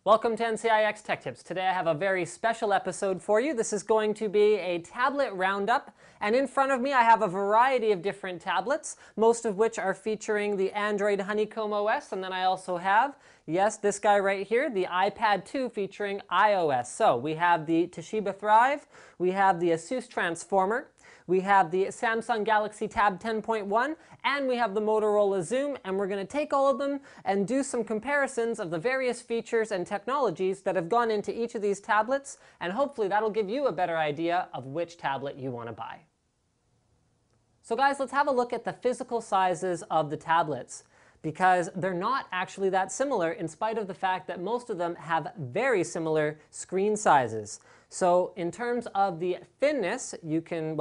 Welcome to NCIX Tech Tips. Today I have a very special episode for you. This is going to be a tablet roundup, and in front of me I have a variety of different tablets, most of which are featuring the Android Honeycomb OS, and then I also have, yes, this guy right here, the iPad2 featuring iOS. So we have the Toshiba Thrive, we have the Asus Transformer, we have the Samsung Galaxy Tab 10.1, and we have the Motorola Xoom, and we're going to take all of them and do some comparisons of the various features and technologies that have gone into each of these tablets, and hopefully that'll give you a better idea of which tablet you want to buy. So guys, let's have a look at the physical sizes of the tablets, because they're not actually that similar in spite of the fact that most of them have very similar screen sizes. So in terms of the thinness, you can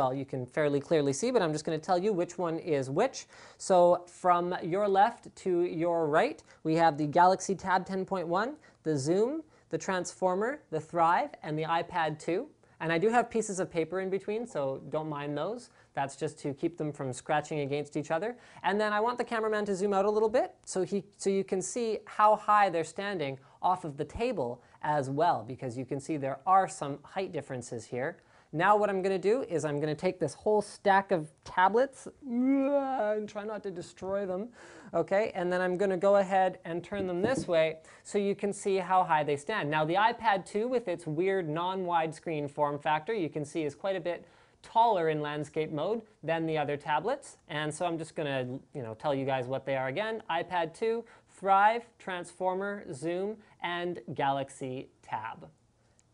fairly clearly see, but I'm just going to tell you which one is which. So from your left to your right, we have the Galaxy Tab 10.1, the Xoom, the Transformer, the Thrive, and the iPad2. And I do have pieces of paper in between, so don't mind those. That's just to keep them from scratching against each other. And then I want the cameraman to zoom out a little bit so you can see how high they're standing off of the table as well, because you can see there are some height differences here. Now what I'm going to do is I'm going to take this whole stack of tablets and try not to destroy them, okay? And then I'm going to go ahead and turn them this way so you can see how high they stand. Now the iPad 2 with its weird non-widescreen form factor, you can see is quite a bit taller in landscape mode than the other tablets. And so I'm just going to tell you guys what they are again. iPad 2, Thrive, Transformer, Xoom, and Galaxy Tab.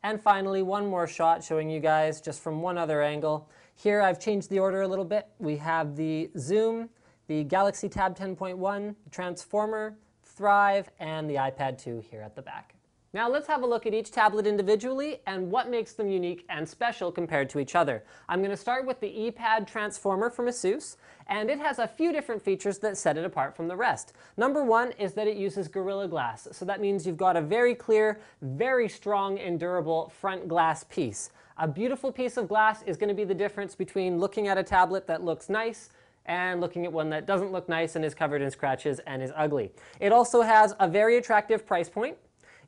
And finally, one more shot showing you guys just from one other angle. Here I've changed the order a little bit. We have the Xoom, the Galaxy Tab 10.1, Transformer, Thrive, and the iPad 2 here at the back. Now let's have a look at each tablet individually and what makes them unique and special compared to each other. I'm going to start with the iPad Transformer from Asus, and it has a few different features that set it apart from the rest. Number one is that it uses Gorilla Glass, so that means you've got a very clear, very strong and durable front glass piece. A beautiful piece of glass is going to be the difference between looking at a tablet that looks nice and looking at one that doesn't look nice and is covered in scratches and is ugly. It also has a very attractive price point.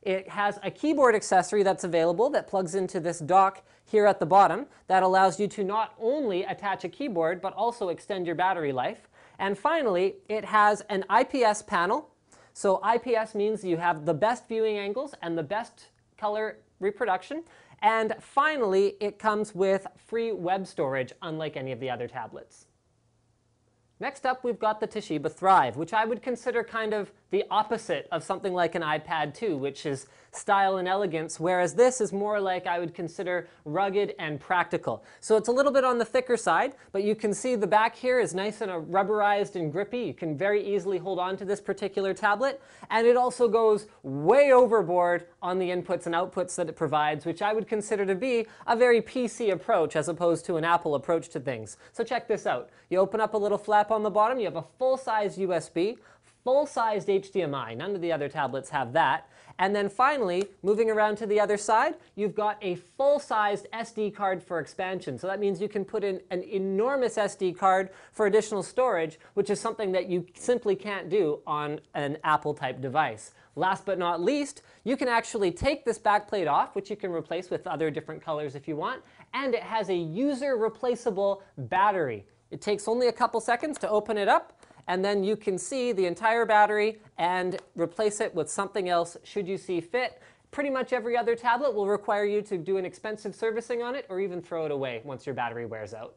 It has a keyboard accessory that's available that plugs into this dock here at the bottom that allows you to not only attach a keyboard but also extend your battery life. And finally, it has an IPS panel. So IPS means you have the best viewing angles and the best color reproduction. And finally, it comes with free web storage, unlike any of the other tablets. Next up, we've got the Toshiba Thrive, which I would consider kind of the opposite of something like an iPad 2, which is style and elegance, whereas this is more like I would consider rugged and practical. So it's a little bit on the thicker side, but you can see the back here is nice and rubberized and grippy. You can very easily hold on to this particular tablet, and it also goes way overboard on the inputs and outputs that it provides, which I would consider to be a very PC approach as opposed to an Apple approach to things. So check this out. You open up a little flap on the bottom, you have a full-size USB, full-sized HDMI. None of the other tablets have that. And then finally, moving around to the other side, you've got a full-sized SD card for expansion. So that means you can put in an enormous SD card for additional storage, which is something that you simply can't do on an Apple-type device. Last but not least, you can actually take this backplate off, which you can replace with other different colors if you want, and it has a user-replaceable battery. It takes only a couple seconds to open it up, and then you can see the entire battery and replace it with something else should you see fit. Pretty much every other tablet will require you to do an expensive servicing on it or even throw it away once your battery wears out.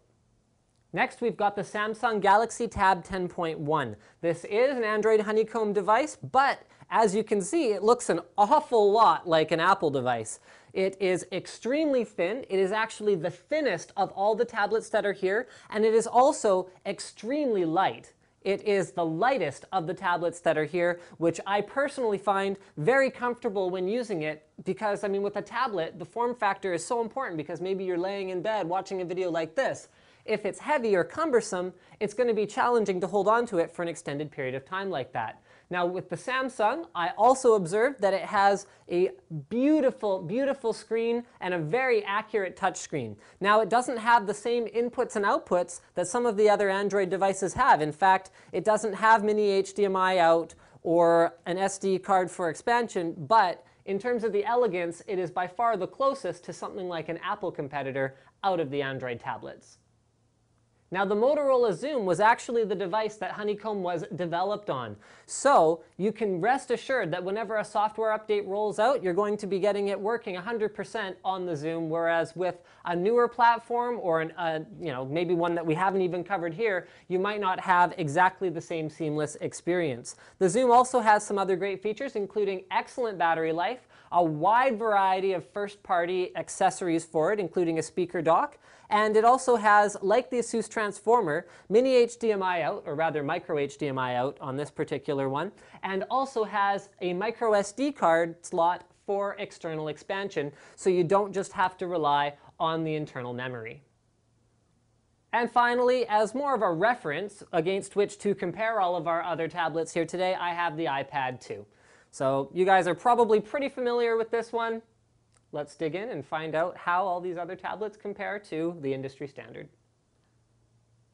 Next, we've got the Samsung Galaxy Tab 10.1. This is an Android Honeycomb device, but as you can see, it looks an awful lot like an Apple device. It is extremely thin. It is actually the thinnest of all the tablets that are here, and it is also extremely light. It is the lightest of the tablets that are here, which I personally find very comfortable when using it because, I mean, with a tablet, the form factor is so important because maybe you're laying in bed watching a video like this. If it's heavy or cumbersome, it's going to be challenging to hold on to it for an extended period of time like that. Now with the Samsung, I also observed that it has a beautiful, beautiful screen and a very accurate touch screen. Now it doesn't have the same inputs and outputs that some of the other Android devices have. In fact, it doesn't have mini HDMI out or an SD card for expansion, but in terms of the elegance, it is by far the closest to something like an Apple competitor out of the Android tablets. Now, the Motorola Xoom was actually the device that Honeycomb was developed on. So you can rest assured that whenever a software update rolls out, you're going to be getting it working 100% on the Xoom, whereas with a newer platform or maybe one that we haven't even covered here, you might not have exactly the same seamless experience. The Xoom also has some other great features, including excellent battery life, a wide variety of first-party accessories for it, including a speaker dock, and it also has, like the Asus Transformer, mini HDMI out, or rather micro HDMI out on this particular one, and also has a micro SD card slot for external expansion, so you don't just have to rely on the internal memory. And finally, as more of a reference against which to compare all of our other tablets here today, I have the iPad2. So you guys are probably pretty familiar with this one. Let's dig in and find out how all these other tablets compare to the industry standard.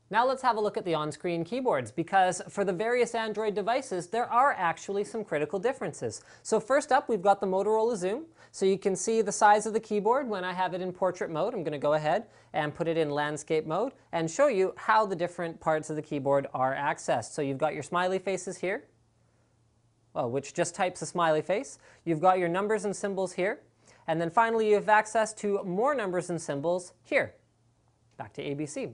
Now let's have a look at the on-screen keyboards, because for the various Android devices, there are actually some critical differences. So first up, we've got the Motorola Xoom. So you can see the size of the keyboard when I have it in portrait mode. I'm going to go ahead and put it in landscape mode and show you how the different parts of the keyboard are accessed. So you've got your smiley faces here, which just types a smiley face. You've got your numbers and symbols here. And then finally, you have access to more numbers and symbols here. Back to ABC.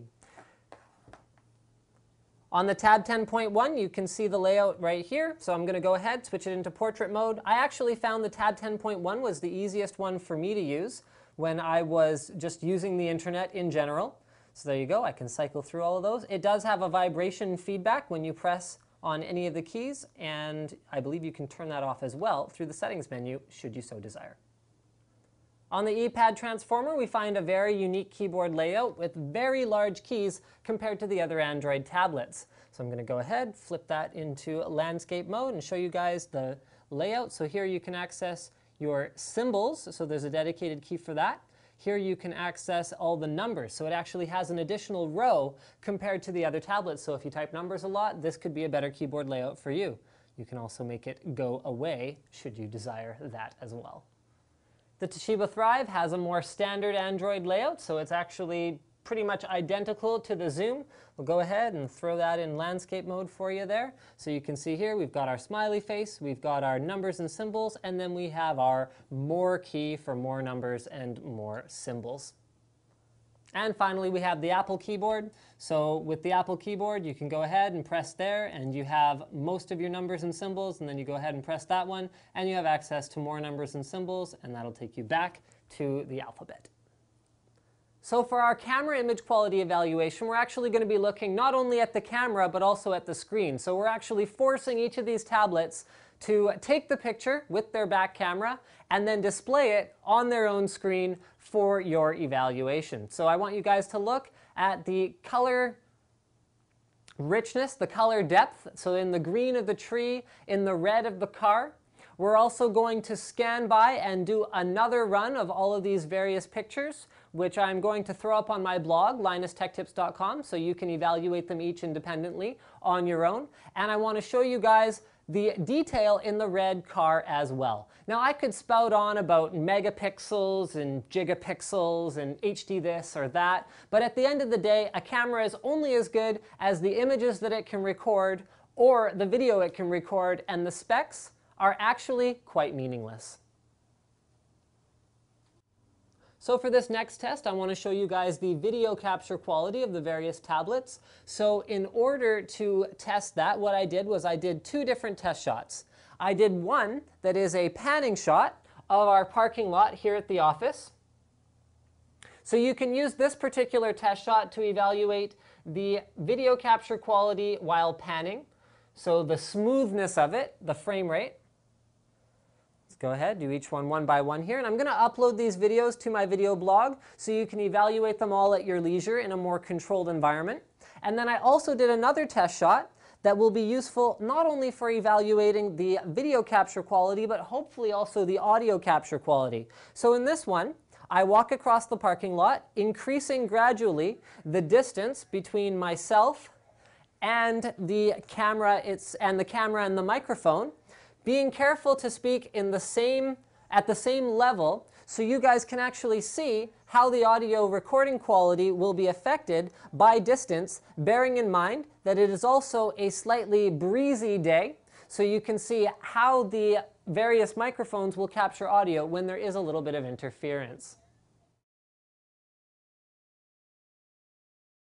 On the tab 10.1, you can see the layout right here. So I'm going to go ahead, switch it into portrait mode. I actually found the tab 10.1 was the easiest one for me to use when I was just using the internet in general. So there you go. I can cycle through all of those. It does have a vibration feedback when you press on any of the keys, and I believe you can turn that off as well through the settings menu, should you so desire. On the iPad Transformer, we find a very unique keyboard layout with very large keys compared to the other Android tablets. So I'm going to go ahead, flip that into landscape mode and show you guys the layout. So here you can access your symbols, so there's a dedicated key for that. Here you can access all the numbers, so it actually has an additional row compared to the other tablets. So if you type numbers a lot, this could be a better keyboard layout for you. You can also make it go away should you desire that as well. The Toshiba Thrive has a more standard Android layout, so it's actually pretty much identical to the Xoom. We'll go ahead and throw that in landscape mode for you there. So you can see here we've got our smiley face, we've got our numbers and symbols, and then we have our more key for more numbers and more symbols. And finally, we have the Apple keyboard. So with the Apple keyboard, you can go ahead and press there, and you have most of your numbers and symbols, and then you go ahead and press that one, and you have access to more numbers and symbols, and that'll take you back to the alphabet. So for our camera image quality evaluation, we're actually going to be looking not only at the camera, but also at the screen. So we're actually forcing each of these tablets to take the picture with their back camera and then display it on their own screen for your evaluation. So I want you guys to look at the color richness, the color depth. So in the green of the tree, in the red of the car. We're also going to scan by and do another run of all of these various pictures, which I'm going to throw up on my blog, linustechtips.com, so you can evaluate them each independently on your own. And I want to show you guys the detail in the red car as well. Now I could spout on about megapixels and gigapixels and HD this or that, but at the end of the day, a camera is only as good as the images that it can record or the video it can record, and the specs are actually quite meaningless. So for this next test, I want to show you guys the video capture quality of the various tablets. So in order to test that, what I did was I did two different test shots. I did one that is a panning shot of our parking lot here at the office. So you can use this particular test shot to evaluate the video capture quality while panning. So the smoothness of it, the frame rate. Go ahead, do each one by one here, and I'm going to upload these videos to my video blog so you can evaluate them all at your leisure in a more controlled environment. And then I also did another test shot that will be useful not only for evaluating the video capture quality, but hopefully also the audio capture quality. So in this one, I walk across the parking lot, increasing gradually the distance between myself and the camera and the microphone, being careful to speak in the same at the same level so you guys can actually see how the audio recording quality will be affected by distance, bearing in mind that it is also a slightly breezy day, so you can see how the various microphones will capture audio when there is a little bit of interference.